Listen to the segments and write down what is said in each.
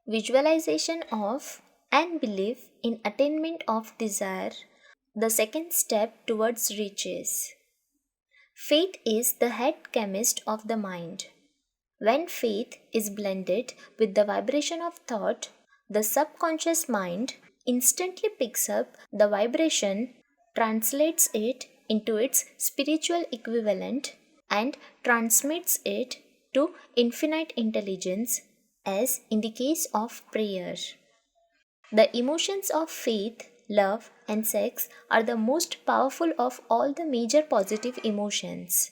Visualization of and belief in attainment of desire, the second step towards riches. Faith is the head chemist of the mind. When faith is blended with the vibration of thought, the subconscious mind instantly picks up the vibration, translates it into its spiritual equivalent, and transmits it to infinite intelligence, as in the case of prayer. The emotions of faith, love, and sex are the most powerful of all the major positive emotions.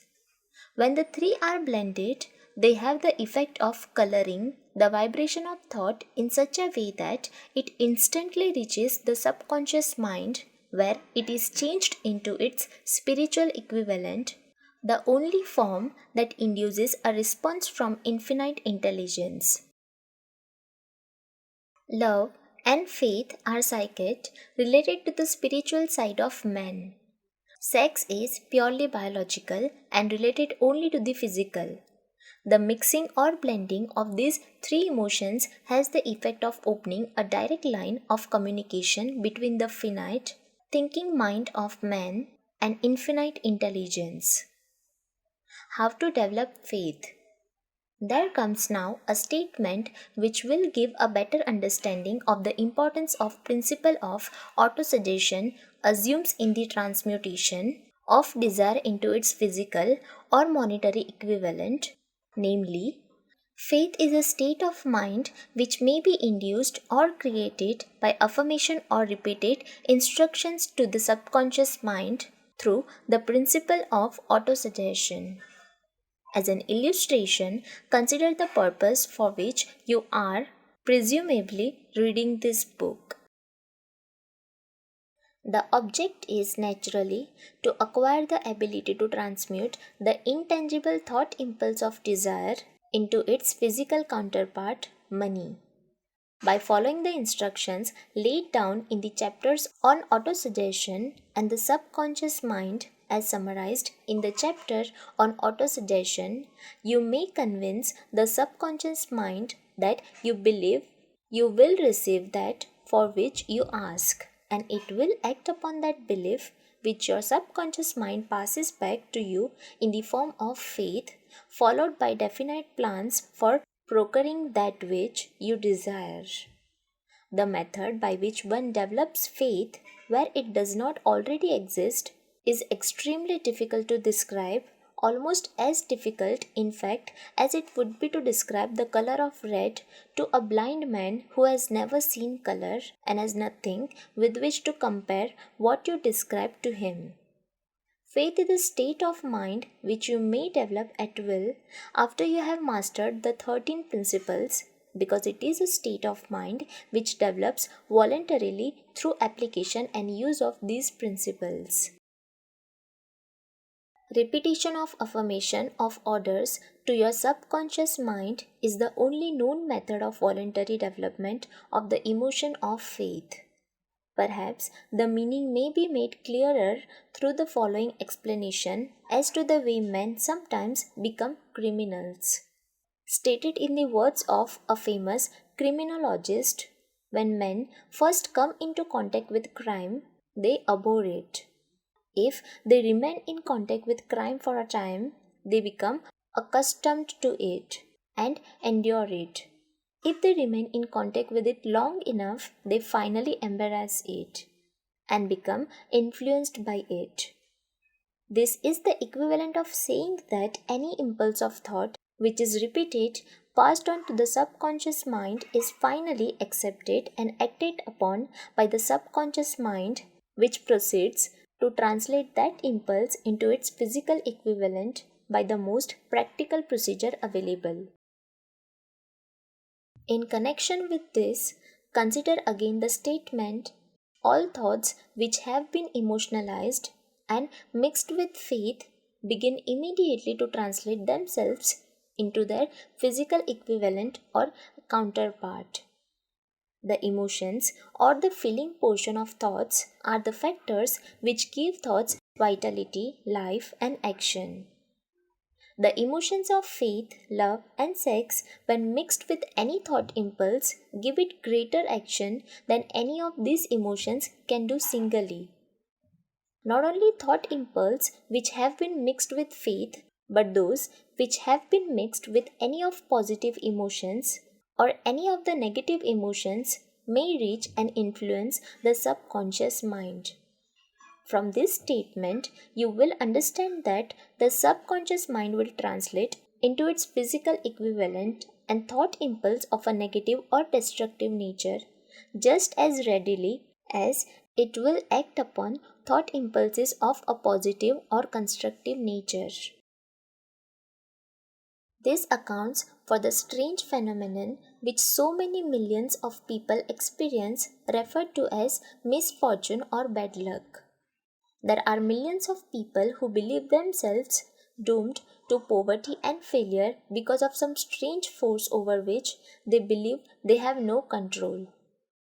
When the three are blended, they have the effect of coloring the vibration of thought in such a way that it instantly reaches the subconscious mind, where it is changed into its spiritual equivalent, the only form that induces a response from infinite intelligence. Love and faith are psychic, related to the spiritual side of man. Sex is purely biological and related only to the physical. The mixing or blending of these three emotions has the effect of opening a direct line of communication between the finite, thinking mind of man and infinite intelligence. How to develop faith? There comes now a statement which will give a better understanding of the importance of principle of autosuggestion assumes in the transmutation of desire into its physical or monetary equivalent, namely, faith is a state of mind which may be induced or created by affirmation or repeated instructions to the subconscious mind through the principle of autosuggestion. As an illustration, consider the purpose for which you are presumably reading this book. The object is naturally to acquire the ability to transmute the intangible thought impulse of desire into its physical counterpart, money. By following the instructions laid down in the chapters on autosuggestion and the subconscious mind, as summarized in the chapter on autosuggestion, you may convince the subconscious mind that you believe you will receive that for which you ask, and it will act upon that belief which your subconscious mind passes back to you in the form of faith, followed by definite plans for procuring that which you desire. The method by which one develops faith where it does not already exist is extremely difficult to describe, almost as difficult, in fact, as it would be to describe the color of red to a blind man who has never seen color and has nothing with which to compare what you describe to him. Faith is a state of mind which you may develop at will after you have mastered the 13 principles, because it is a state of mind which develops voluntarily through application and use of these principles. Repetition of affirmation of orders to your subconscious mind is the only known method of voluntary development of the emotion of faith. Perhaps the meaning may be made clearer through the following explanation as to the way men sometimes become criminals. Stated in the words of a famous criminologist, when men first come into contact with crime, they abhor it. If they remain in contact with crime for a time, they become accustomed to it and endure it. If they remain in contact with it long enough, they finally embrace it and become influenced by it. This is the equivalent of saying that any impulse of thought which is repeated, passed on to the subconscious mind, is finally accepted and acted upon by the subconscious mind, which proceeds to translate that impulse into its physical equivalent by the most practical procedure available. In connection with this, consider again the statement, all thoughts which have been emotionalized and mixed with faith begin immediately to translate themselves into their physical equivalent or counterpart. The emotions or the feeling portion of thoughts are the factors which give thoughts vitality, life, and action. The emotions of faith, love, and sex, when mixed with any thought impulse, give it greater action than any of these emotions can do singly. Not only thought impulse which have been mixed with faith, but those which have been mixed with any of positive emotions or any of the negative emotions may reach and influence the subconscious mind. From this statement, you will understand that the subconscious mind will translate into its physical equivalent and thought impulse of a negative or destructive nature just as readily as it will act upon thought impulses of a positive or constructive nature. This accounts for the strange phenomenon which so many millions of people experience, referred to as misfortune or bad luck. There are millions of people who believe themselves doomed to poverty and failure because of some strange force over which they believe they have no control.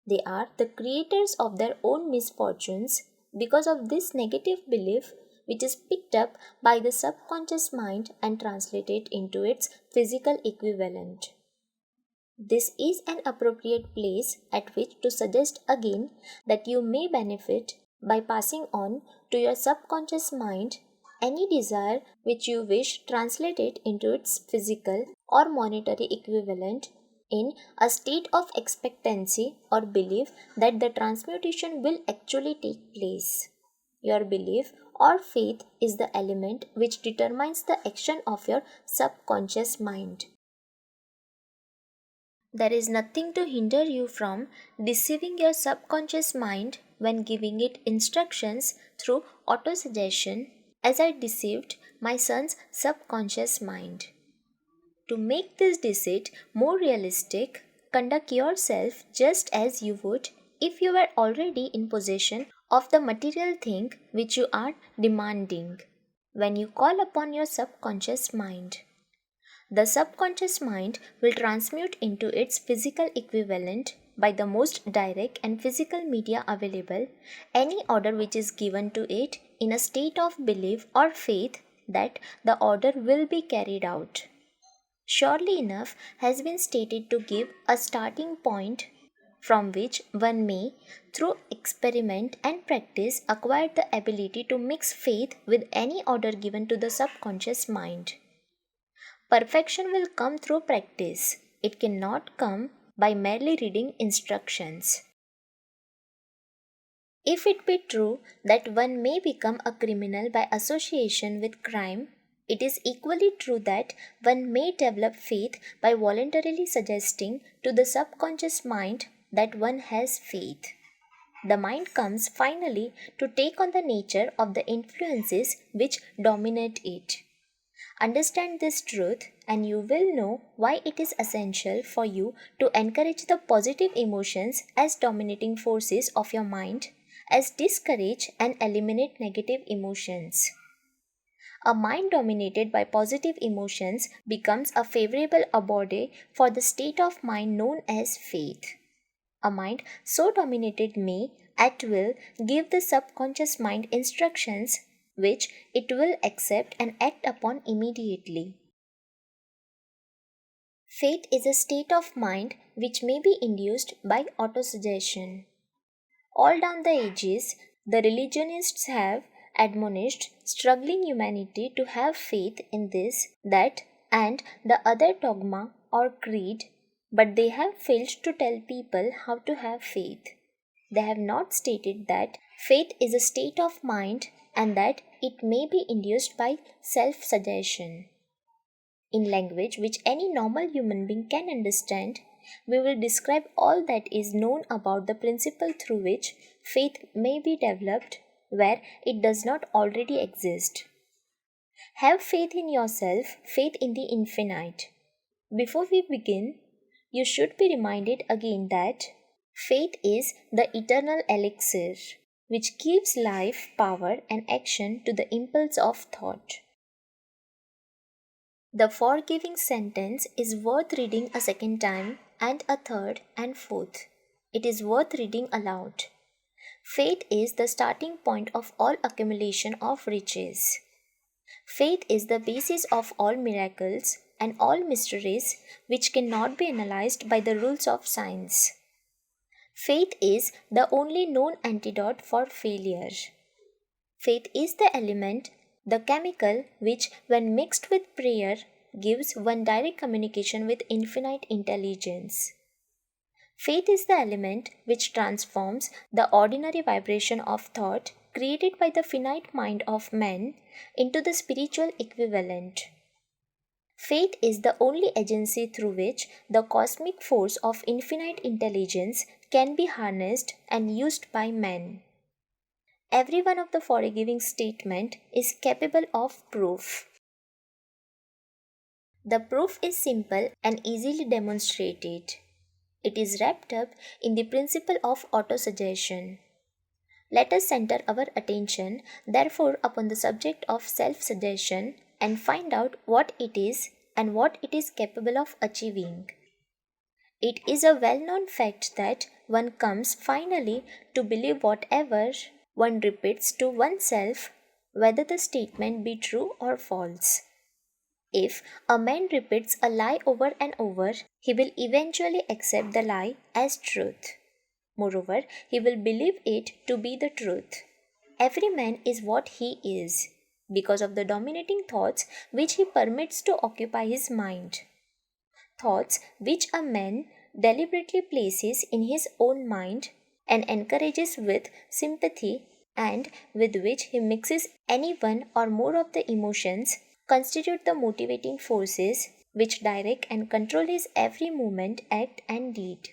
They are the creators of their own misfortunes because of this negative belief, which is picked up by the subconscious mind and translated into its physical equivalent. This is an appropriate place at which to suggest again that you may benefit by passing on to your subconscious mind any desire which you wish translated into its physical or monetary equivalent in a state of expectancy or belief that the transmutation will actually take place. Your belief or faith is the element which determines the action of your subconscious mind. There is nothing to hinder you from deceiving your subconscious mind when giving it instructions through autosuggestion, as I deceived my son's subconscious mind. To make this deceit more realistic, conduct yourself just as you would if you were already in possession of the material thing which you are demanding when you call upon your subconscious mind. The subconscious mind will transmute into its physical equivalent by the most direct and physical media available any order which is given to it in a state of belief or faith that the order will be carried out. Surely enough has been stated to give a starting point from which one may, through experiment and practice, acquire the ability to mix faith with any order given to the subconscious mind. Perfection will come through practice. It cannot come by merely reading instructions. If it be true that one may become a criminal by association with crime, it is equally true that one may develop faith by voluntarily suggesting to the subconscious mind that one has faith. The mind comes finally to take on the nature of the influences which dominate it. Understand this truth, and you will know why it is essential for you to encourage the positive emotions as dominating forces of your mind, as discourage and eliminate negative emotions. A mind dominated by positive emotions becomes a favorable abode for the state of mind known as faith. A mind so dominated may, at will, give the subconscious mind instructions which it will accept and act upon immediately. Faith is a state of mind which may be induced by autosuggestion. All down the ages, the religionists have admonished struggling humanity to have faith in this, that, and the other dogma or creed, but they have failed to tell people how to have faith. They have not stated that faith is a state of mind and that it may be induced by self suggestion. In language which any normal human being can understand, we will describe all that is known about the principle through which faith may be developed where it does not already exist. Have faith in yourself, faith in the infinite. Before we begin, you should be reminded again that faith is the eternal elixir which gives life, power, and action to the impulse of thought. The forgiving sentence is worth reading a second time and a third and fourth. It is worth reading aloud. Faith is the starting point of all accumulation of riches. Faith is the basis of all miracles and all mysteries which cannot be analyzed by the rules of science. Faith is the only known antidote for failure. Faith is the element, the chemical, which, when mixed with prayer, gives one direct communication with infinite intelligence. Faith is the element which transforms the ordinary vibration of thought created by the finite mind of man into the spiritual equivalent. Faith is the only agency through which the cosmic force of infinite intelligence can be harnessed and used by man. Every one of the foregoing statement is capable of proof. The proof is simple and easily demonstrated. It is wrapped up in the principle of autosuggestion. Let us center our attention, therefore, upon the subject of self-suggestion and find out what it is and what it is capable of achieving. It is a well-known fact that one comes finally to believe whatever one repeats to oneself, whether the statement be true or false. If a man repeats a lie over and over, he will eventually accept the lie as truth. Moreover, he will believe it to be the truth. Every man is what he is, because of the dominating thoughts which he permits to occupy his mind. Thoughts which a man deliberately places in his own mind and encourages with sympathy, and with which he mixes any one or more of the emotions, constitute the motivating forces which direct and control his every movement, act, and deed.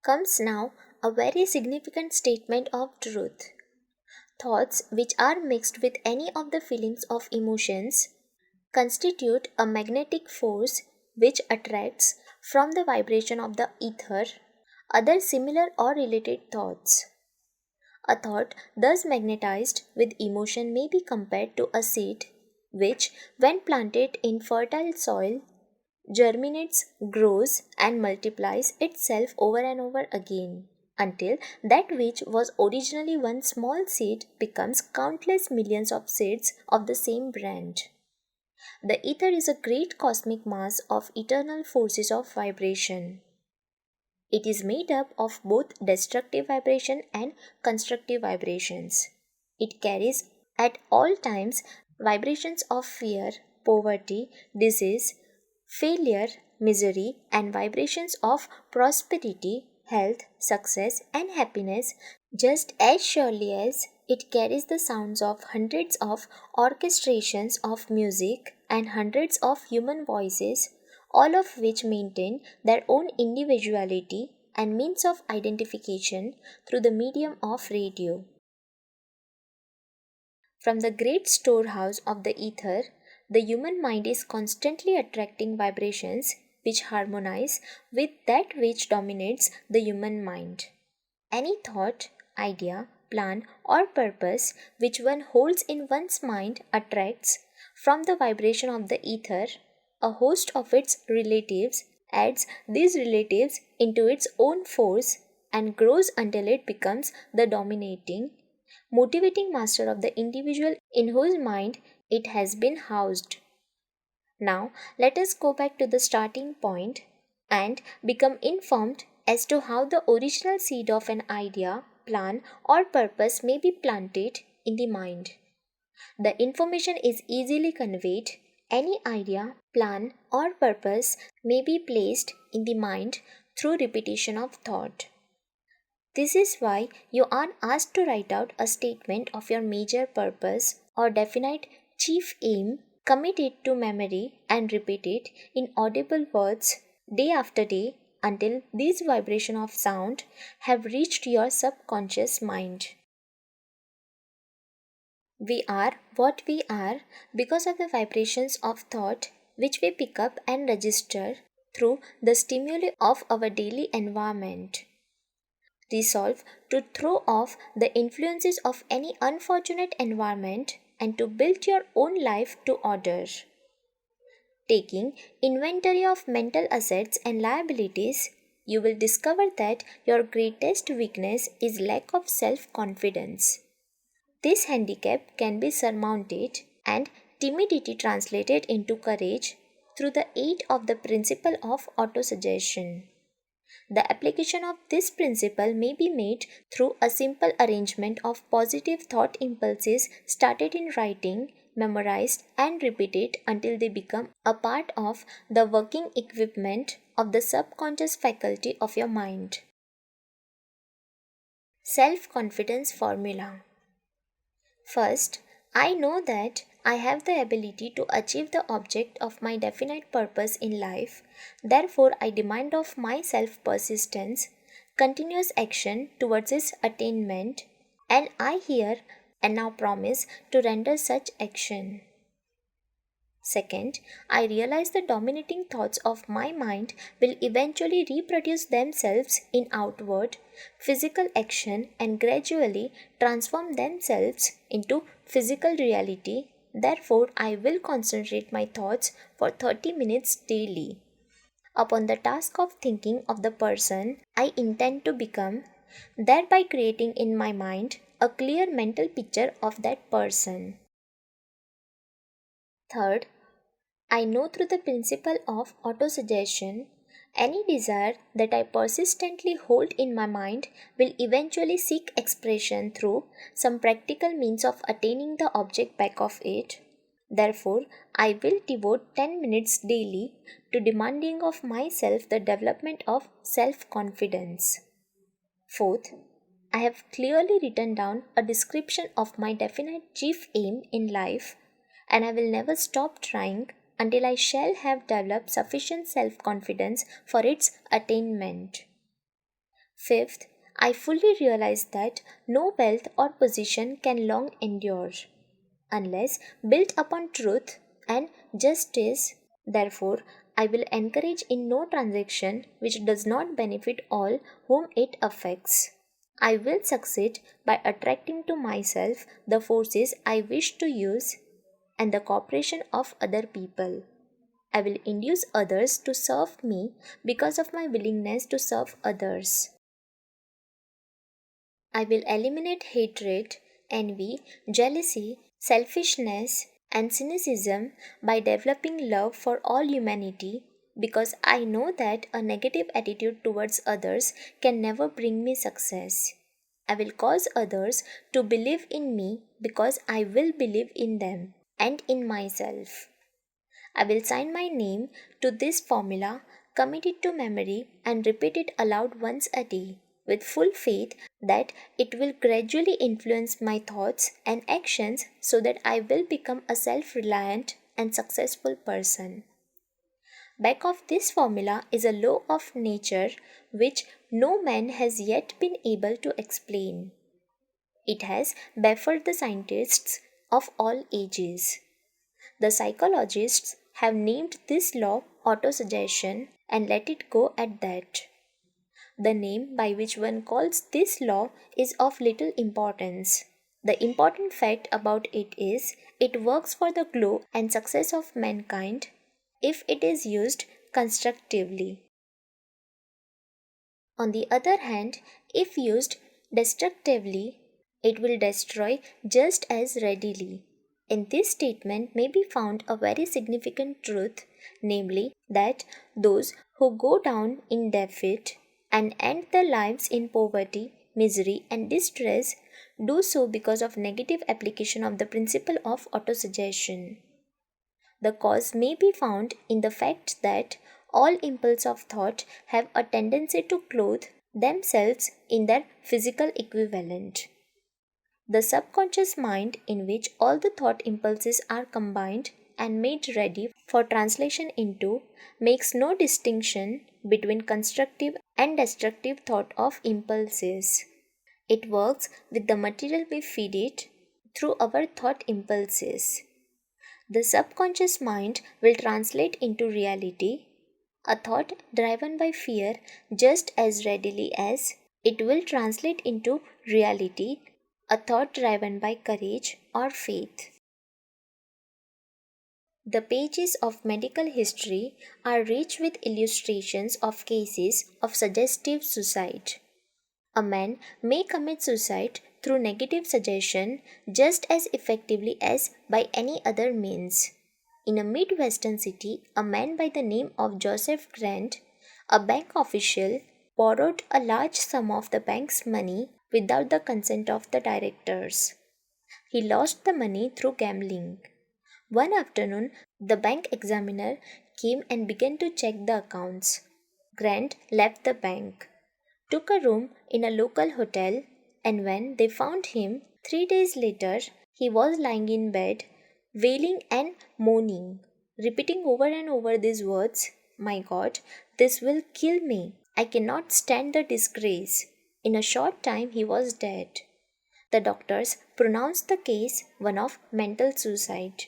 Comes now a very significant statement of truth. Thoughts which are mixed with any of the feelings of emotions constitute a magnetic force which attracts from the vibration of the ether other similar or related thoughts. A thought thus magnetized with emotion may be compared to a seed which, when planted in fertile soil, germinates, grows, and multiplies itself over and over again, until that which was originally one small seed becomes countless millions of seeds of the same brand. The ether is a great cosmic mass of eternal forces of vibration. It is made up of both destructive vibration and constructive vibrations. It carries at all times vibrations of fear, poverty, disease, failure, misery, and vibrations of prosperity, health, success, and happiness, just as surely as it carries the sounds of hundreds of orchestrations of music and hundreds of human voices, all of which maintain their own individuality and means of identification through the medium of radio. From the great storehouse of the ether, the human mind is constantly attracting vibrations which harmonize with that which dominates the human mind. Any thought, idea, plan, or purpose which one holds in one's mind attracts, from the vibration of the ether, a host of its relatives, adds these relatives into its own force, and grows until it becomes the dominating, motivating master of the individual in whose mind it has been housed. Now, let us go back to the starting point and become informed as to how the original seed of an idea, plan, or purpose may be planted in the mind. The information is easily conveyed. Any idea, plan, or purpose may be placed in the mind through repetition of thought. This is why you are asked to write out a statement of your major purpose or definite chief aim, commit it to memory, and repeat it in audible words day after day until these vibrations of sound have reached your subconscious mind. We are what we are because of the vibrations of thought which we pick up and register through the stimuli of our daily environment. Resolve to throw off the influences of any unfortunate environment and to build your own life to order. Taking inventory of mental assets and liabilities, you will discover that your greatest weakness is lack of self-confidence. This handicap can be surmounted and timidity translated into courage through the aid of the principle of autosuggestion. The application of this principle may be made through a simple arrangement of positive thought impulses started in writing, memorized, and repeated until they become a part of the working equipment of the subconscious faculty of your mind. Self confidence formula. First, I know that I have the ability to achieve the object of my definite purpose in life. Therefore, I demand of myself persistence, continuous action towards its attainment, and I here and now promise to render such action. Second, I realize the dominating thoughts of my mind will eventually reproduce themselves in outward, physical action and gradually transform themselves into physical reality. Therefore, I will concentrate my thoughts for 30 minutes daily upon the task of thinking of the person I intend to become, thereby creating in my mind a clear mental picture of that person. Third, I know through the principle of autosuggestion, any desire that I persistently hold in my mind will eventually seek expression through some practical means of attaining the object back of it. Therefore, I will devote 10 minutes daily to demanding of myself the development of self confidence. Fourth, I have clearly written down a description of my definite chief aim in life, and I will never stop trying until I shall have developed sufficient self confidence for its attainment. Fifth, I fully realize that no wealth or position can long endure unless built upon truth and justice. Therefore, I will encourage in no transaction which does not benefit all whom it affects. I will succeed by attracting to myself the forces I wish to use and the cooperation of other people. I will induce others to serve me because of my willingness to serve others. I will eliminate hatred, envy, jealousy, selfishness, and cynicism by developing love for all humanity because I know that a negative attitude towards others can never bring me success. I will cause others to believe in me because I will believe in them and in myself. I will sign my name to this formula, commit it to memory, and repeat it aloud once a day, with full faith that it will gradually influence my thoughts and actions so that I will become a self reliant and successful person. Back of this formula is a law of nature which no man has yet been able to explain. It has baffled the scientists of all ages. The psychologists have named this law autosuggestion and let it go at that. The name by which one calls this law is of little importance. The important fact about it is it works for the glow and success of mankind if it is used constructively. On the other hand, if used destructively, it will destroy just as readily. In this statement may be found a very significant truth, namely that those who go down in defeat and end their lives in poverty, misery, and distress do so because of negative application of the principle of autosuggestion. The cause may be found in the fact that all impulses of thought have a tendency to clothe themselves in their physical equivalent. The subconscious mind, in which all the thought impulses are combined and made ready for translation into, makes no distinction between constructive and destructive thought of impulses. It works with the material we feed it through our thought impulses. The subconscious mind will translate into reality a thought driven by fear just as readily as it will translate into reality a thought driven by courage or faith. The pages of medical history are rich with illustrations of cases of suggestive suicide. A man may commit suicide through negative suggestion just as effectively as by any other means. In a Midwestern city, a man by the name of Joseph Grant, a bank official, borrowed a large sum of the bank's money without the consent of the directors. He lost the money through gambling. One afternoon, the bank examiner came and began to check the accounts. Grant left the bank, took a room in a local hotel, and when they found him 3 days later, he was lying in bed, wailing and moaning, repeating over and over these words: "My God, this will kill me. I cannot stand the disgrace." In a short time, he was dead. The doctors pronounced the case one of mental suicide.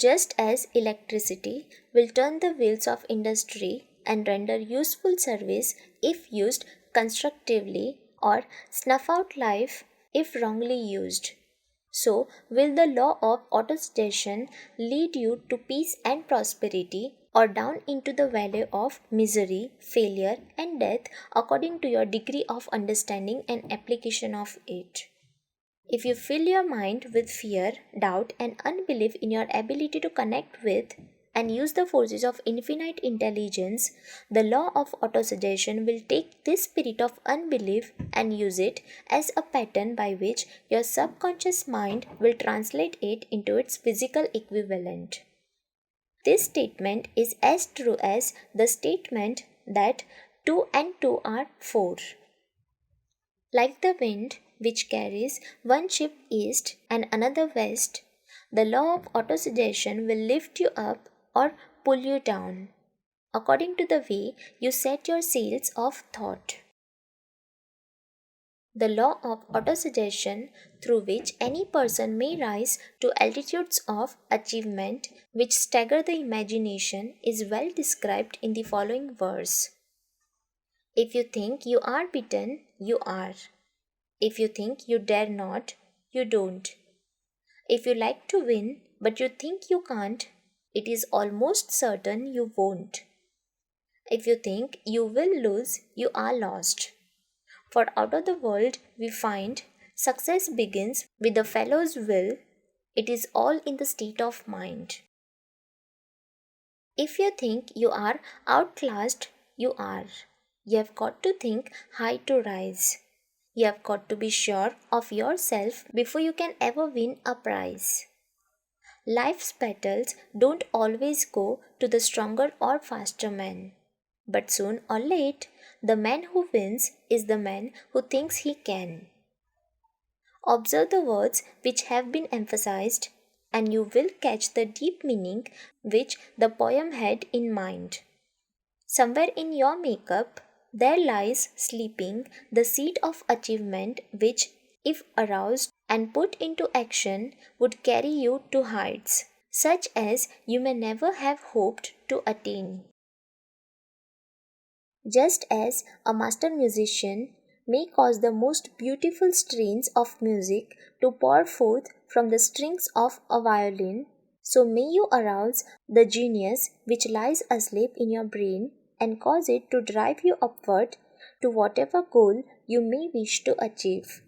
Just as electricity will turn the wheels of industry and render useful service if used constructively, or snuff out life if wrongly used, so will the law of autosuggestion lead you to peace and prosperity, or down into the valley of misery, failure, and death according to your degree of understanding and application of it. If you fill your mind with fear, doubt, and unbelief in your ability to connect with and use the forces of infinite intelligence, the law of autosuggestion will take this spirit of unbelief and use it as a pattern by which your subconscious mind will translate it into its physical equivalent. This statement is as true as the statement that 2 and 2 are 4. Like the wind, which carries one ship east and another west, the law of autosuggestion will lift you up or pull you down, according to the way you set your sails of thought. The law of autosuggestion, through which any person may rise to altitudes of achievement which stagger the imagination, is well described in the following verse: "If you think you are beaten, you are. If you think you dare not, you don't. If you like to win, but you think you can't, it is almost certain you won't. If you think you will lose, you are lost. For out of the world we find success begins with the fellow's will. It is all in the state of mind. If you think you are outclassed, you are. You have got to think high to rise. You have got to be sure of yourself before you can ever win a prize. Life's battles don't always go to the stronger or faster man. But soon or late, the man who wins is the man who thinks he can." Observe the words which have been emphasized, and you will catch the deep meaning which the poem had in mind. Somewhere in your makeup, there lies sleeping the seed of achievement which, if aroused and put into action, would carry you to heights such as you may never have hoped to attain. Just as a master musician may cause the most beautiful strains of music to pour forth from the strings of a violin, so may you arouse the genius which lies asleep in your brain and cause it to drive you upward to whatever goal you may wish to achieve.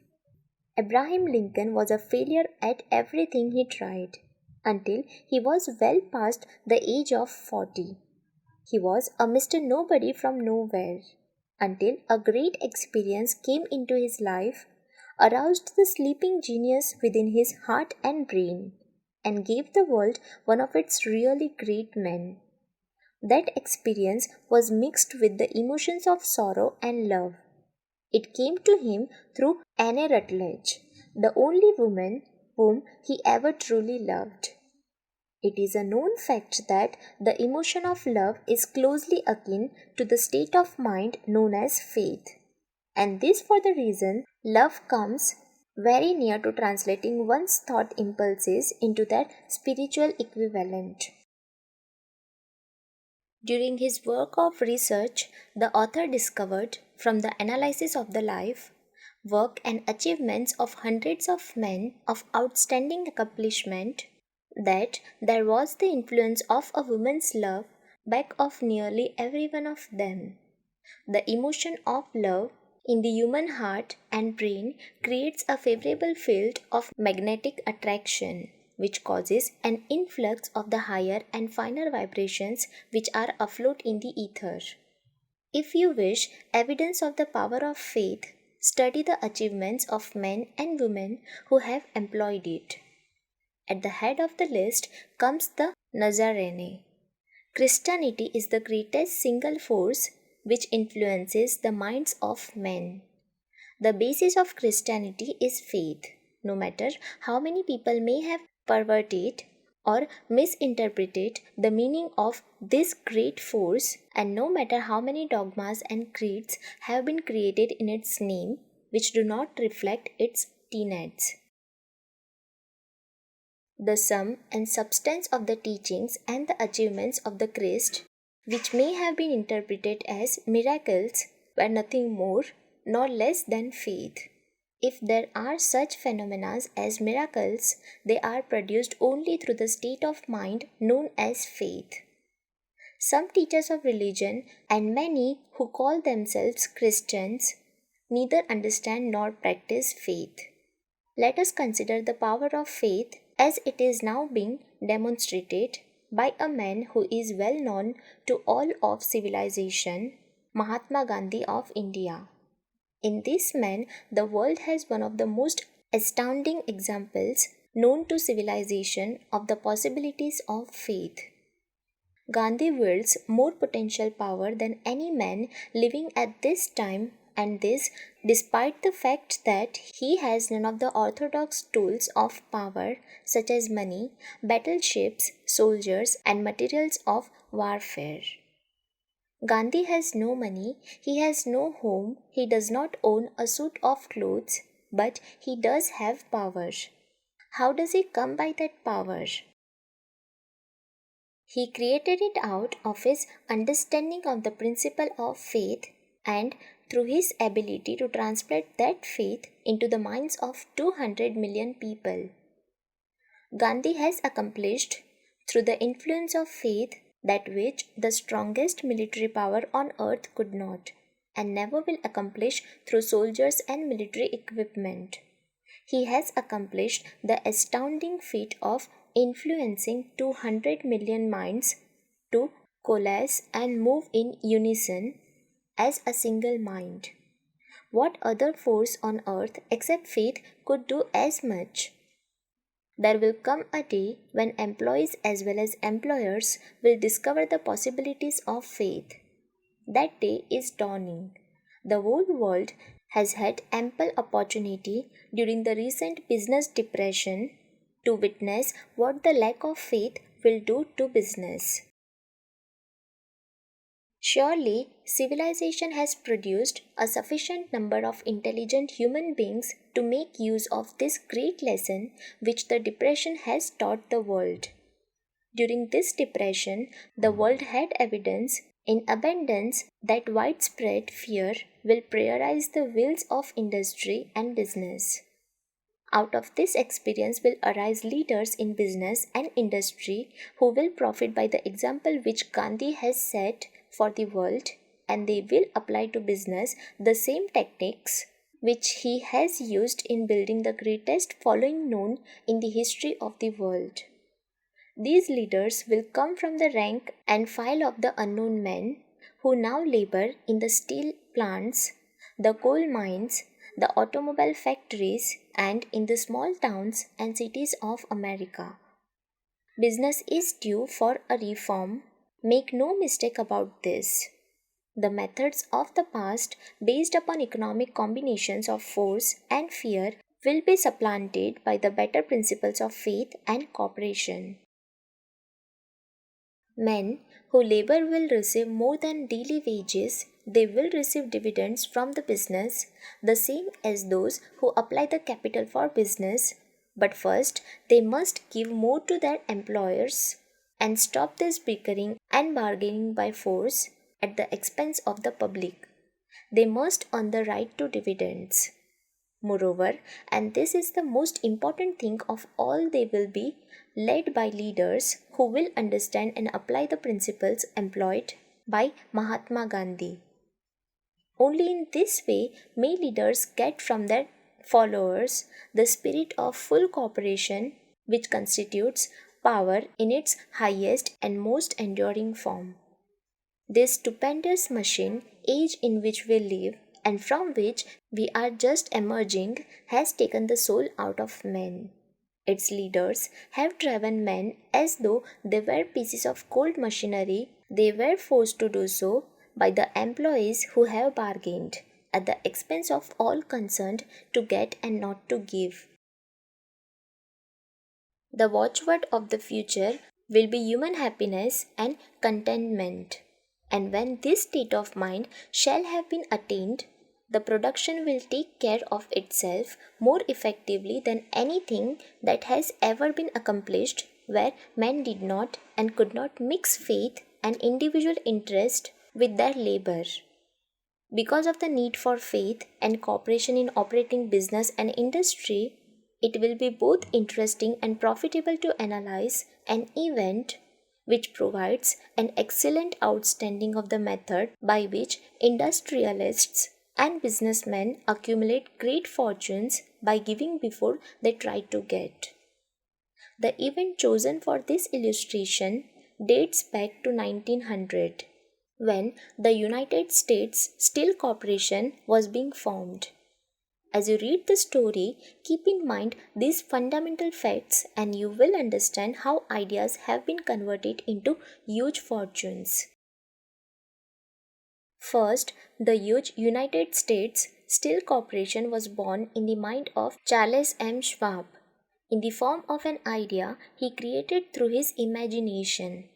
Abraham Lincoln was a failure at everything he tried until he was well past the age of 40. He was a Mr. Nobody from nowhere until a great experience came into his life, aroused the sleeping genius within his heart and brain, and gave the world one of its really great men. That experience was mixed with the emotions of sorrow and love. It came to him through Anne Rutledge, the only woman whom he ever truly loved. It is a known fact that the emotion of love is closely akin to the state of mind known as faith, and this for the reason love comes very near to translating one's thought impulses into their spiritual equivalent. During his work of research, the author discovered from the analysis of the life, work, and achievements of hundreds of men of outstanding accomplishment that there was the influence of a woman's love back of nearly every one of them. The emotion of love in the human heart and brain creates a favorable field of magnetic attraction, which causes an influx of the higher and finer vibrations which are afloat in the ether. If you wish evidence of the power of faith, study the achievements of men and women who have employed it. At the head of the list comes the Nazarene. Christianity is the greatest single force which influences the minds of men. The basis of Christianity is faith. No matter how many people may have perverted or misinterpreted the meaning of this great force, and no matter how many dogmas and creeds have been created in its name which do not reflect its tenets. The sum and substance of the teachings and the achievements of the Christ, which may have been interpreted as miracles, were nothing more nor less than faith. If there are such phenomena as miracles, they are produced only through the state of mind known as faith. Some teachers of religion and many who call themselves Christians neither understand nor practice faith. Let us consider the power of faith as it is now being demonstrated by a man who is well known to all of civilization, Mahatma Gandhi of India. In this man, the world has one of the most astounding examples known to civilization of the possibilities of faith. Gandhi wields more potential power than any man living at this time, and this despite the fact that he has none of the orthodox tools of power such as money, battleships, soldiers, and materials of warfare. Gandhi has no money, he has no home, he does not own a suit of clothes, but he does have power. How does he come by that power? He created it out of his understanding of the principle of faith and through his ability to translate that faith into the minds of 200 million people. Gandhi has accomplished through the influence of faith that which the strongest military power on earth could not, and never will accomplish through soldiers and military equipment. He has accomplished the astounding feat of influencing 200 million minds to coalesce and move in unison as a single mind. What other force on earth except faith could do as much? There will come a day when employees as well as employers will discover the possibilities of faith. That day is dawning. The whole world has had ample opportunity during the recent business depression to witness what the lack of faith will do to business. Surely, civilization has produced a sufficient number of intelligent human beings to make use of this great lesson which the depression has taught the world. During this depression, the world had evidence in abundance that widespread fear will prioritize the wheels of industry and business. Out of this experience will arise leaders in business and industry who will profit by the example which Gandhi has set for the world, and they will apply to business the same techniques which he has used in building the greatest following known in the history of the world. These leaders will come from the rank and file of the unknown men who now labor in the steel plants, the coal mines, the automobile factories, and in the small towns and cities of America. Business is due for a reform. Make no mistake about this. The methods of the past, based upon economic combinations of force and fear, will be supplanted by the better principles of faith and cooperation. Men who labor will receive more than daily wages, they will receive dividends from the business, the same as those who apply the capital for business. But first, they must give more to their employers and stop this bickering and bargaining by force at the expense of the public. They must earn the right to dividends. Moreover, and this is the most important thing of all, they will be led by leaders who will understand and apply the principles employed by Mahatma Gandhi. Only in this way may leaders get from their followers the spirit of full cooperation, which constitutes power in its highest and most enduring form. This stupendous machine, age in which we live and from which we are just emerging, has taken the soul out of men. Its leaders have driven men as though they were pieces of cold machinery. They were forced to do so by the employees who have bargained at the expense of all concerned to get and not to give. The watchword of the future will be human happiness and contentment. And when this state of mind shall have been attained, the production will take care of itself more effectively than anything that has ever been accomplished where men did not and could not mix faith and individual interest with their labor. Because of the need for faith and cooperation in operating business and industry, it will be both interesting and profitable to analyze an event which provides an excellent outstanding of the method by which industrialists and businessmen accumulate great fortunes by giving before they try to get. The event chosen for this illustration dates back to 1900, when the United States Steel Corporation was being formed. As you read the story, keep in mind these fundamental facts and you will understand how ideas have been converted into huge fortunes. First, the huge United States Steel Corporation was born in the mind of Charles M. Schwab, in the form of an idea he created through his imagination.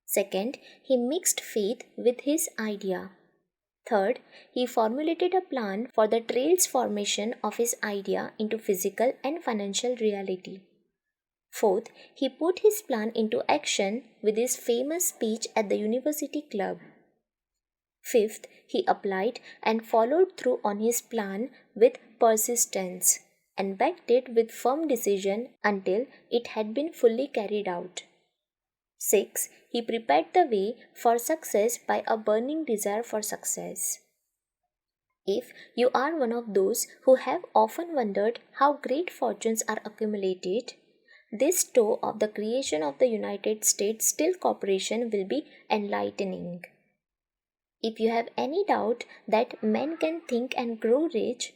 Second, he mixed faith with his idea. Third, he formulated a plan for the transformation of his idea into physical and financial reality. Fourth, he put his plan into action with his famous speech at the University Club. Fifth, he applied and followed through on his plan with persistence and backed it with firm decision until it had been fully carried out. 6. He prepared the way for success by a burning desire for success. If you are one of those who have often wondered how great fortunes are accumulated, this story of the creation of the United States Steel Corporation will be enlightening. If you have any doubt that men can think and grow rich,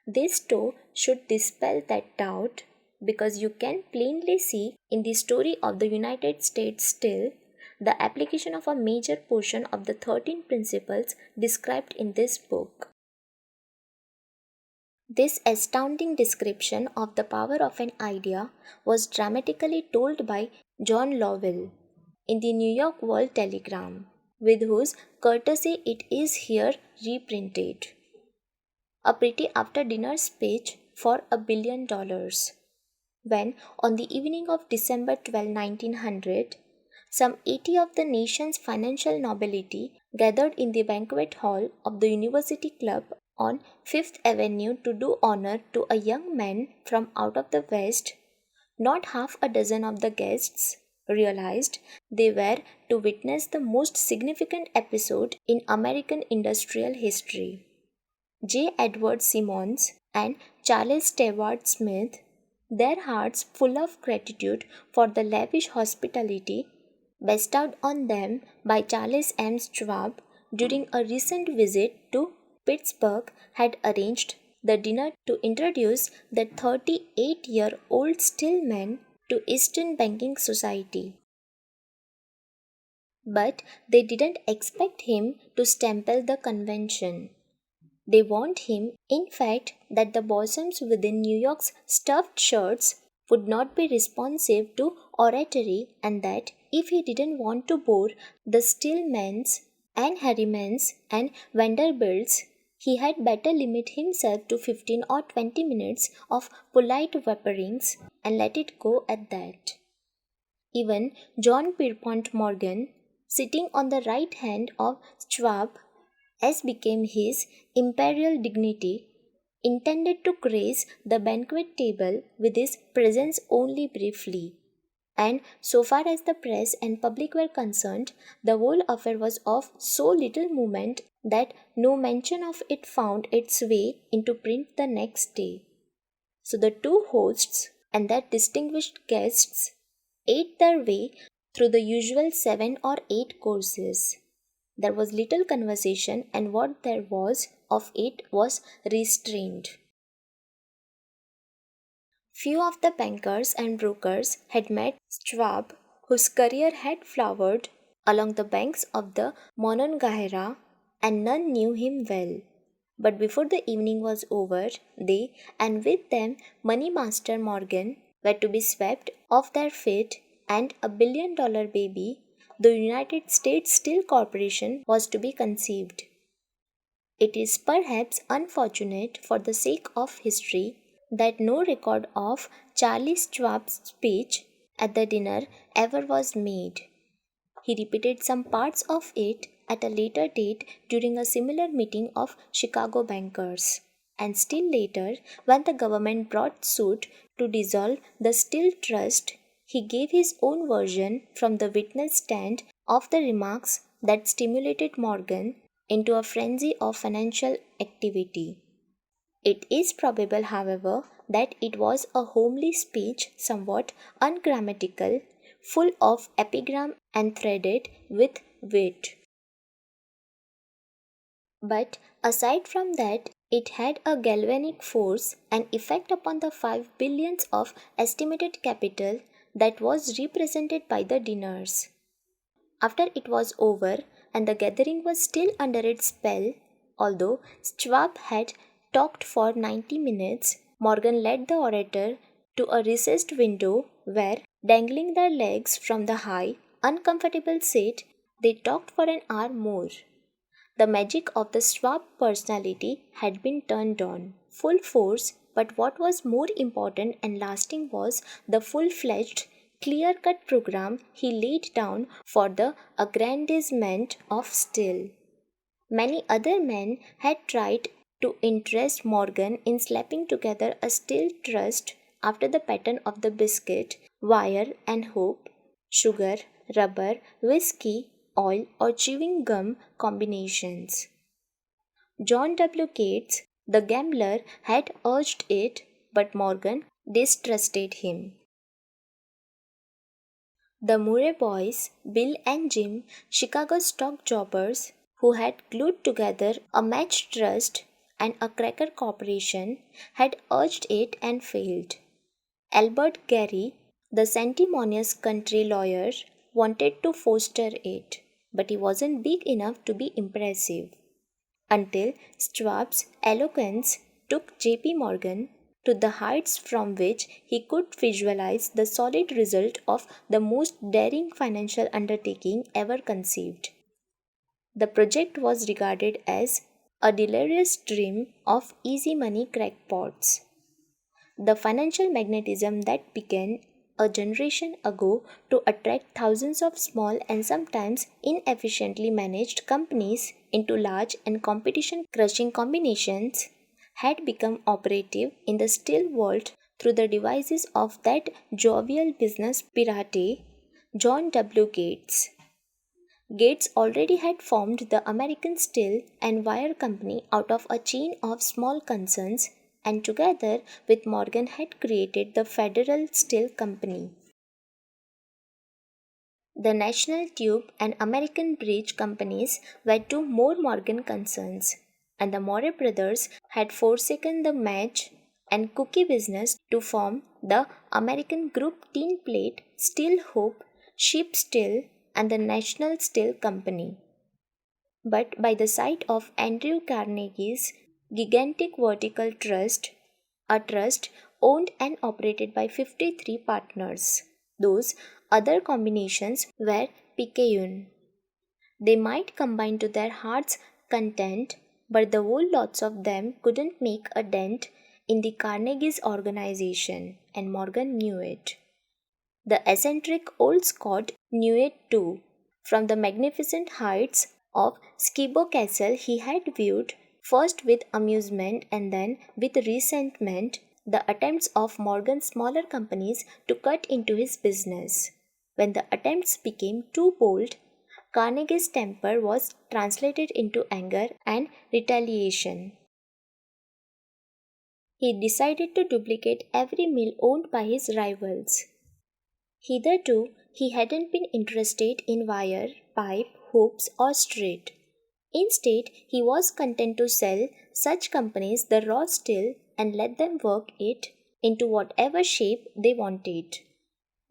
this story should dispel that doubt, because you can plainly see in the story of the United States Steel the application of a major portion of the 13 principles described in this book. This astounding description of the power of an idea was dramatically told by John Lowell in the New York World Telegram, with whose courtesy it is here reprinted. A pretty after-dinner speech for $1 billion. When, on the evening of December 12, 1900, some 80 of the nation's financial nobility gathered in the banquet hall of the University Club on Fifth Avenue to do honor to a young man from out of the West, not half a dozen of the guests realized they were to witness the most significant episode in American industrial history. J. Edward Simmons and Charles Stewart Smith, their hearts full of gratitude for the lavish hospitality bestowed on them by Charles M. Schwab during a recent visit to Pittsburgh, had arranged the dinner to introduce the 38-year-old Stillman to Eastern banking society. But they didn't expect him to stample the convention. They warned him, in fact, that the bosoms within New York's stuffed shirts would not be responsive to oratory, and that if he didn't want to bore the Stillmans and Harrimans and Vanderbilts, he had better limit himself to 15 or 20 minutes of polite vaporings and let it go at that. Even John Pierpont Morgan, sitting on the right hand of Schwab, as became his imperial dignity, intended to grace the banquet table with his presence only briefly. And so far as the press and public were concerned, the whole affair was of so little moment that no mention of it found its way into print the next day. So the two hosts and their distinguished guests ate their way through the usual 7 or 8 courses. There was little conversation, and what there was of it was restrained. Few of the bankers and brokers had met Schwab, whose career had flowered along the banks of the Monongahela, and none knew him well. But before the evening was over, they, and with them Money Master Morgan, were to be swept off their feet, and $1 billion baby, the United States Steel Corporation, was to be conceived. It is perhaps unfortunate for the sake of history that no record of Charlie Schwab's speech at the dinner ever was made. He repeated some parts of it at a later date during a similar meeting of Chicago bankers. And still later, when the government brought suit to dissolve the Steel Trust, he gave his own version from the witness stand of the remarks that stimulated Morgan into a frenzy of financial activity. It is probable, however, that it was a homely speech, somewhat ungrammatical, full of epigram and threaded with wit. But aside from that, it had a galvanic force and effect upon the 5 billions of estimated capital that was represented by the dinners. After it was over and the gathering was still under its spell, although Schwab had talked for 90 minutes, Morgan led the orator to a recessed window where, dangling their legs from the high, uncomfortable seat, they talked for an hour more. The magic of the Schwab personality had been turned on, full force, but what was more important and lasting was the full-fledged, clear-cut program he laid down for the aggrandizement of steel. Many other men had tried to interest Morgan in slapping together a steel trust after the pattern of the biscuit, wire and hope, sugar, rubber, whiskey, oil, or chewing gum combinations. John W. Gates, the gambler, had urged it, but Morgan distrusted him. The Murray boys, Bill and Jim, Chicago stock jobbers, who had glued together a match trust and a cracker corporation, had urged it and failed. Albert Gary, the sanctimonious country lawyer, wanted to foster it, but he wasn't big enough to be impressive. Until Schwab's eloquence took J.P. Morgan to the heights from which he could visualize the solid result of the most daring financial undertaking ever conceived. The project was regarded as a delirious dream of easy money crackpots. The financial magnetism that began a generation ago to attract thousands of small and sometimes inefficiently managed companies into large and competition crushing combinations had become operative in the still world through the devices of that jovial business pirate, John W. Gates. Gates already had formed the American Steel and Wire Company out of a chain of small concerns, and together with Morgan had created the Federal Steel Company. The National Tube and American Bridge companies were two more Morgan concerns, and the Morey brothers had forsaken the match and cookie business to form the American Group Tin Plate, Steel Hook, Ship Steel, and the National Steel Company. But by the side of Andrew Carnegie's gigantic vertical trust, a trust owned and operated by 53 partners, those other combinations were picayune. They might combine to their heart's content, but the whole lots of them couldn't make a dent in the Carnegie's organization, and Morgan knew it. The eccentric old Scot knew it too. From the magnificent heights of Skibo Castle he had viewed, first with amusement and then with resentment, the attempts of Morgan's smaller companies to cut into his business. When the attempts became too bold, Carnegie's temper was translated into anger and retaliation. He decided to duplicate every mill owned by his rivals. Hitherto, he hadn't been interested in wire, pipe, hoops, or strait. Instead, he was content to sell such companies the raw steel and let them work it into whatever shape they wanted.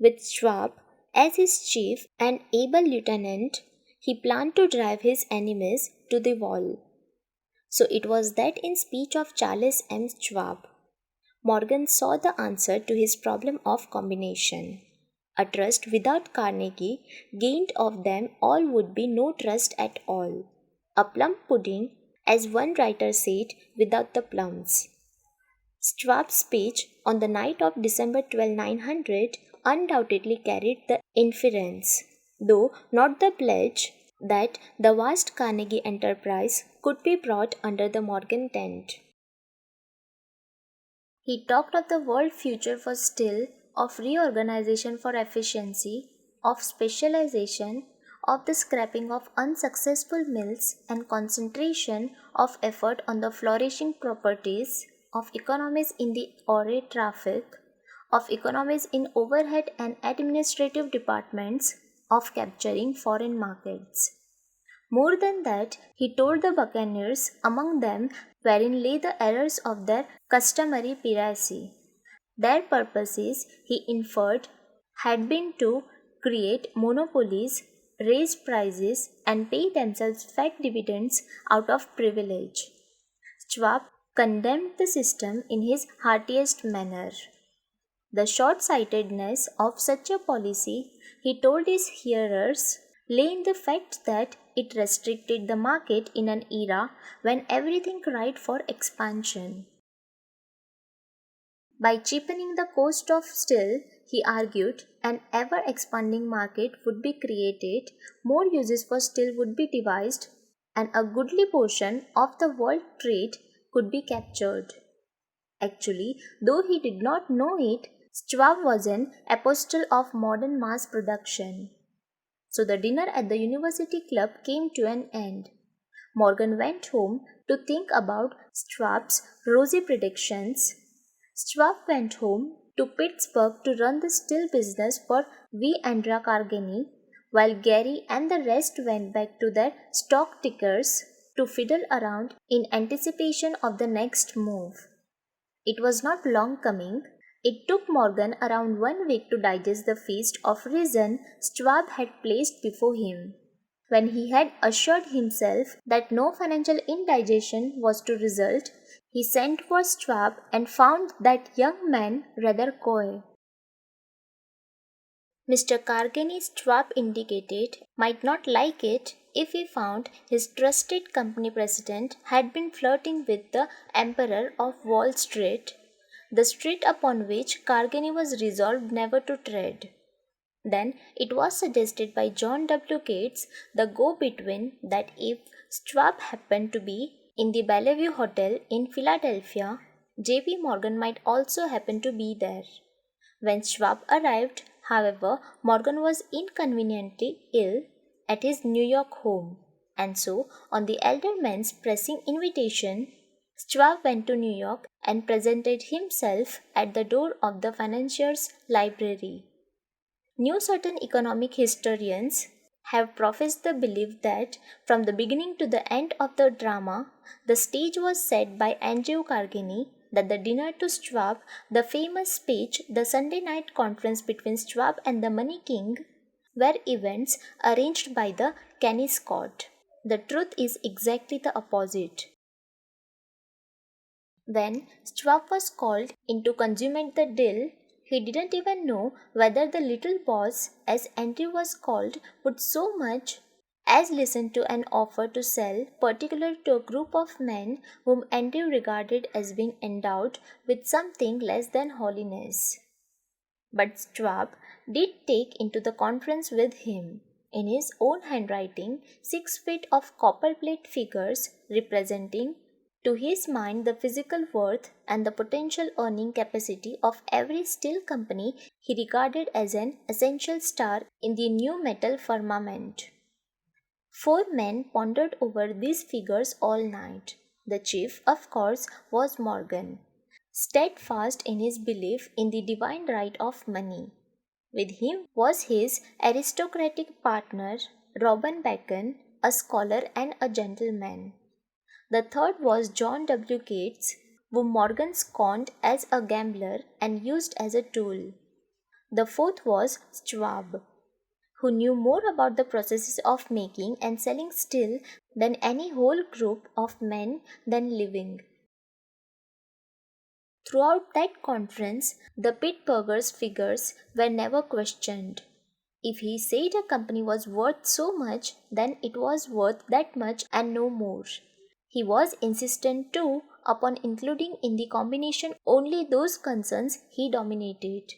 With Schwab as his chief and able lieutenant, he planned to drive his enemies to the wall. So it was that in speech of Charles M. Schwab, Morgan saw the answer to his problem of combination. A trust without Carnegie gained of them all would be no trust at all. A plum pudding, as one writer said, without the plums. Schwab's speech on the night of December 12, 900 undoubtedly carried the inference, though not the pledge, that the vast Carnegie enterprise could be brought under the Morgan tent. He talked of the world future for steel, of reorganization for efficiency, of specialization, of the scrapping of unsuccessful mills and concentration of effort on the flourishing properties, of economies in the ore traffic, of economies in overhead and administrative departments, of capturing foreign markets. More than that, he told the buccaneers among them wherein lay the errors of their customary piracy. Their purposes, he inferred, had been to create monopolies, raise prices, and pay themselves fat dividends out of privilege. Schwab condemned the system in his heartiest manner. The short sightedness of such a policy, he told his hearers, lay in the fact that it restricted the market in an era when everything cried for expansion. By cheapening the cost of steel, he argued, an ever expanding market would be created, more uses for steel would be devised, and a goodly portion of the world trade could be captured. Actually, though he did not know it, Schwab was an apostle of modern mass production. So the dinner at the University Club came to an end. Morgan went home to think about Schwab's rosy predictions. Schwab went home to Pittsburgh to run the steel business for Andrew Carnegie, while Gary and the rest went back to their stock tickers to fiddle around in anticipation of the next move. It was not long coming. It took Morgan around 1 week to digest the feast of reason Schwab had placed before him. When he had assured himself that no financial indigestion was to result, he sent for Schwab and found that young man rather coy. Mr. Carnegie, Schwab indicated, might not like it if he found his trusted company president had been flirting with the Emperor of Wall Street, the street upon which Carnegie was resolved never to tread. Then it was suggested by John W. Gates, the go-between, that if Schwab happened to be in the Bellevue Hotel in Philadelphia, J.P. Morgan might also happen to be there. When Schwab arrived, however, Morgan was inconveniently ill at his New York home, and so, on the elder man's pressing invitation, Schwab went to New York and presented himself at the door of the financier's library. Certain economic historians have professed the belief that from the beginning to the end of the drama, the stage was set by Andrew Carnegie, that the dinner to Schwab, the famous speech, the Sunday night conference between Schwab and the Money King, were events arranged by the Kennicott. The truth is exactly the opposite. When Schwab was called in to consummate the deal, he didn't even know whether the little boss, as Andrew was called, would so much as listen to an offer to sell, particularly to a group of men whom Andrew regarded as being endowed with something less than holiness. But Schwab did take into the conference with him, in his own handwriting, 6 feet of copperplate figures representing to his mind the physical worth and the potential earning capacity of every steel company he regarded as an essential star in the new metal firmament. Four men pondered over these figures all night. The chief, of course, was Morgan, steadfast in his belief in the divine right of money. With him was his aristocratic partner, Robin Bacon, a scholar and a gentleman. The third was John W. Gates, whom Morgan scorned as a gambler and used as a tool. The fourth was Schwab, who knew more about the processes of making and selling steel than any whole group of men then living. Throughout that conference, the Pittsburghers' figures were never questioned. If he said a company was worth so much, then it was worth that much and no more. He was insistent too upon including in the combination only those concerns he dominated.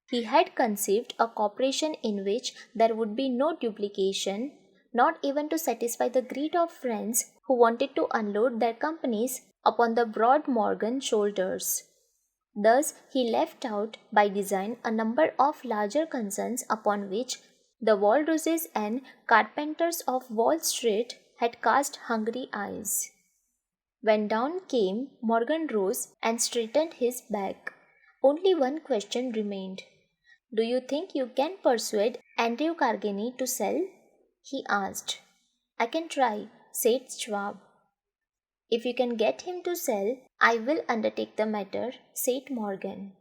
He had conceived a corporation in which there would be no duplication, not even to satisfy the greed of friends who wanted to unload their companies upon the broad Morgan shoulders. Thus, he left out by design a number of larger concerns upon which the Walruses and carpenters of Wall Street had cast hungry eyes. When dawn came, Morgan rose and straightened his back. Only one question remained. "Do you think you can persuade Andrew Carnegie to sell?" he asked. "I can try," said Schwab. "If you can get him to sell, I will undertake the matter," said Morgan.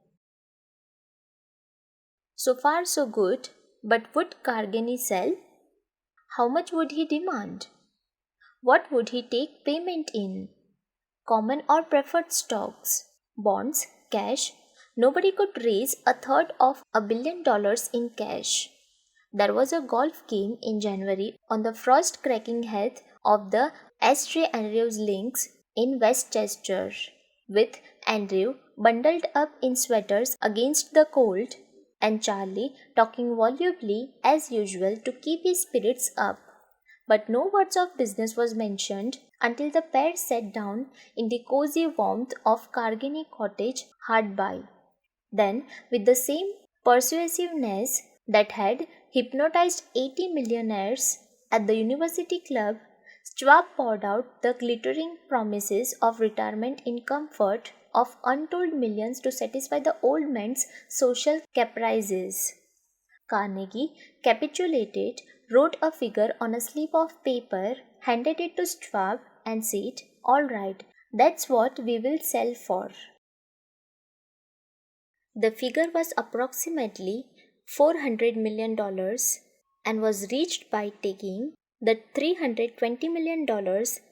So far so good, but would Carnegie sell? How much would he demand? What would he take payment in? Common or preferred stocks? Bonds? Cash? Nobody could raise a third of $1 billion in cash. There was a golf game in January on the frost-cracking heath of the St. Andrews Links in Westchester, with Andrew bundled up in sweaters against the cold, and Charlie talking volubly as usual to keep his spirits up. But no words of business was mentioned until the pair sat down in the cozy warmth of Carnegie Cottage hard by. Then, with the same persuasiveness that had hypnotized 80 millionaires at the University Club, Schwab poured out the glittering promises of retirement in comfort, of untold millions to satisfy the old man's social caprices. Carnegie capitulated, wrote a figure on a slip of paper, handed it to Schwab, and said, "All right, that's what we will sell for." The figure was approximately $400 million and was reached by taking the $320 million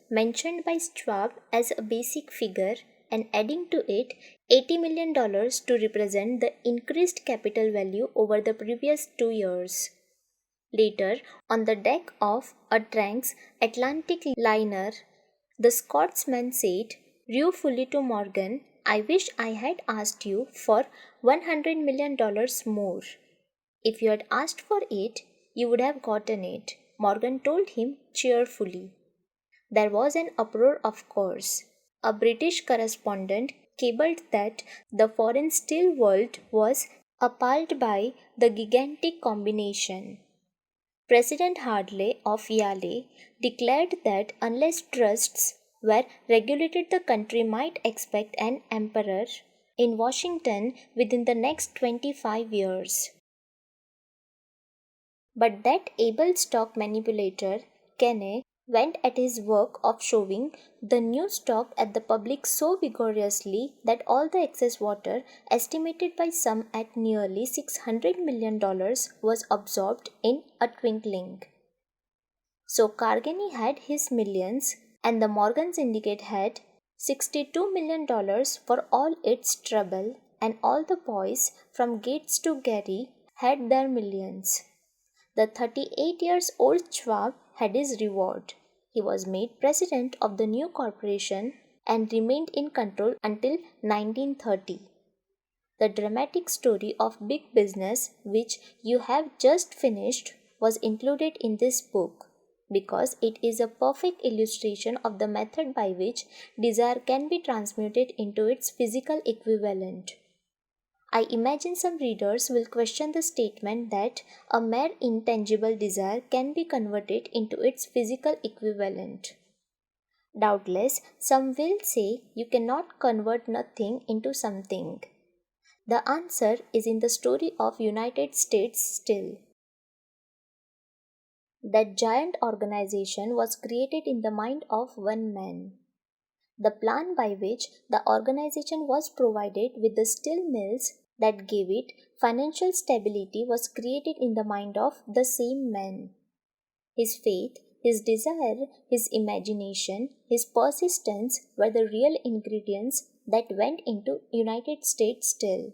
mentioned by Schwab as a basic figure and adding to it $80 million to represent the increased capital value over the previous 2 years. Later, on the deck of a transatlantic liner, the Scotsman said ruefully to Morgan, "I wish I had asked you for $100 million more." "If you had asked for it, you would have gotten it," Morgan told him cheerfully. There was an uproar, of course. A British correspondent cabled that the foreign steel world was appalled by the gigantic combination. President Hartley of Yale declared that unless trusts were regulated, the country might expect an emperor in Washington within the next 25 years. But that able stock manipulator, Kenney, went at his work of shoving the new stock at the public so vigorously that all the excess water, estimated by some at nearly $600 million, was absorbed in a twinkling. So Carnegie had his millions, and the Morgan Syndicate had $62 million for all its trouble, and all the boys from Gates to Gary had their millions. The 38-year-old Schwab had his reward. He was made president of the new corporation and remained in control until 1930. The dramatic story of big business, which you have just finished, was included in this book because it is a perfect illustration of the method by which desire can be transmuted into its physical equivalent. I imagine some readers will question the statement that a mere intangible desire can be converted into its physical equivalent. Doubtless, some will say you cannot convert nothing into something. The answer is in the story of United States still. That giant organization was created in the mind of one man. The plan by which the organization was provided with the steel mills that gave it financial stability was created in the mind of the same man. His faith, his desire, his imagination, his persistence were the real ingredients that went into United States Steel.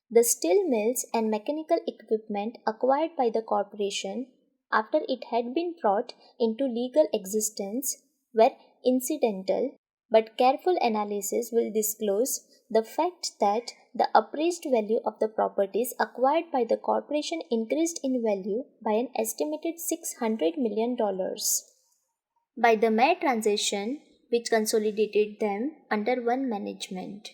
The steel mills and mechanical equipment acquired by the corporation after it had been brought into legal existence were incidental, but careful analysis will disclose the fact that the appraised value of the properties acquired by the corporation increased in value by an estimated $600 million by the mere transaction which consolidated them under one management.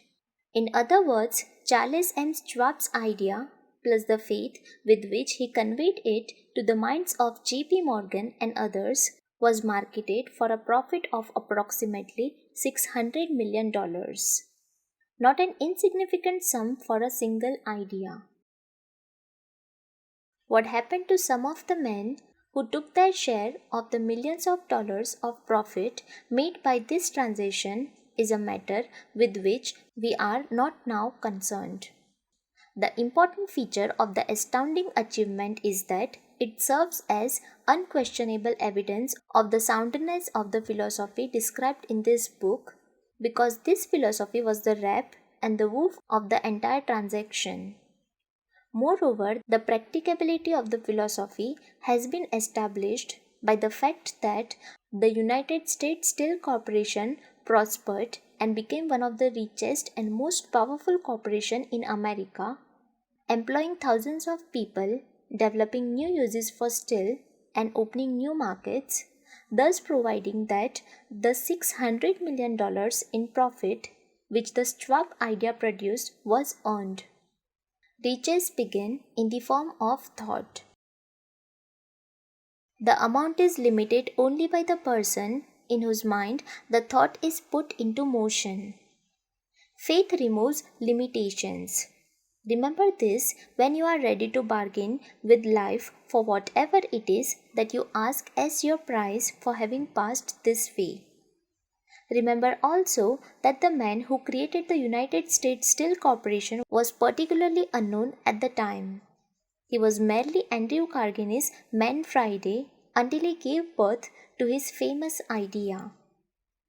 In other words, Charles M. Schwab's idea, plus the faith with which he conveyed it to the minds of J.P. Morgan and others, was marketed for a profit of approximately $600 million. Not an insignificant sum for a single idea. What happened to some of the men who took their share of the millions of dollars of profit made by this transaction is a matter with which we are not now concerned. The important feature of the astounding achievement is that it serves as unquestionable evidence of the soundness of the philosophy described in this book, because this philosophy was the rap and the woof of the entire transaction. Moreover, the practicability of the philosophy has been established by the fact that the United States Steel Corporation prospered and became one of the richest and most powerful corporations in America, employing thousands of people, developing new uses for steel, and opening new markets, thus providing that the $600 million in profit which the Schwab idea produced was earned. Riches begin in the form of thought. The amount is limited only by the person in whose mind the thought is put into motion. Faith removes limitations. Remember this when you are ready to bargain with life for whatever it is that you ask as your price for having passed this way. Remember also that the man who created the United States Steel Corporation was particularly unknown at the time. He was merely Andrew Carnegie's man Friday until he gave birth to his famous idea.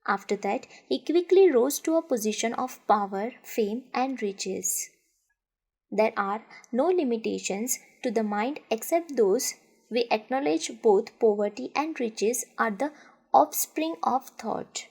After that, he quickly rose to a position of power, fame, and riches. There are no limitations to the mind except those we acknowledge both poverty and riches are the offspring of thought.